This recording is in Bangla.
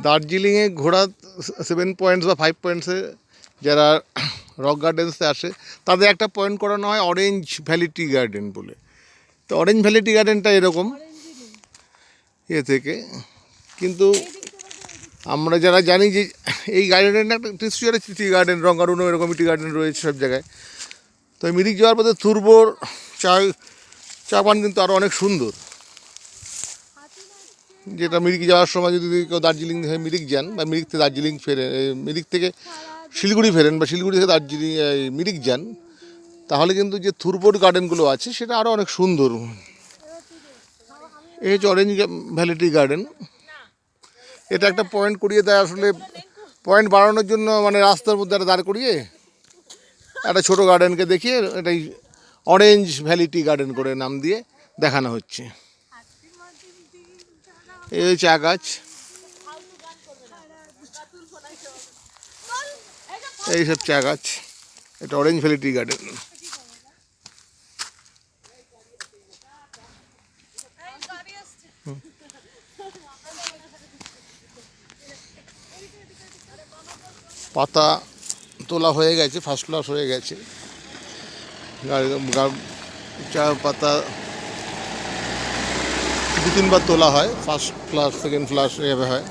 দার্জিলিংয়ে ঘোরা 7 পয়েন্টস বা 5 পয়েন্টসে যারা রক গার্ডেন্সে আসে তাদের একটা পয়েন্ট করানো হয় অরেঞ্জ ভ্যালি টি গার্ডেন বলে। তো অরেঞ্জ ভ্যালি টি গার্ডেনটা এরকম থেকে, কিন্তু আমরা যারা জানি যে এই গার্ডেনের একটা নিশ্চয়ই একটা টি গার্ডেন, রঙ্গারুনো এরকমই টি গার্ডেন রয়েছে সব জায়গায়। তো মিরিক যাওয়ার পথে থুরবোর চা পান কিন্তু আরও অনেক সুন্দর, যেটা মিরিক যাওয়ার সময় যদি কেউ দার্জিলিং থেকে মিরিক যান বা মিরিক থেকে দার্জিলিং ফেরেন, মিরিক থেকে শিলিগুড়ি ফেরেন বা শিলিগুড়ি থেকে দার্জিলিং মিরিক যান, তাহলে কিন্তু যে থুরবোর গার্ডেনগুলো আছে সেটা আরও অনেক সুন্দর। এই হচ্ছে অরেঞ্জ ভ্যালি টি গার্ডেন। এটা একটা পয়েন্ট করিয়ে দেয় আসলে, পয়েন্ট বাড়ানোর জন্য, মানে রাস্তার মধ্যে একটা দাঁড় করিয়ে একটা ছোটো গার্ডেনকে দেখিয়ে এটাই অরেঞ্জ ভ্যালি টি গার্ডেন করে নাম দিয়ে দেখানো হচ্ছে। এই চা গাছ, এইসব চা গাছ, এটা অরেঞ্জ ভ্যালি টি গার্ডেন। পাতা তোলা হয়ে গেছে, ফার্স্ট ক্লাস হয়ে গেছে। চা পাতা 2-3 বার তোলা হয়, ফার্স্ট ফ্লাস, সেকেন্ড ফ্লাস এভাবে হয়।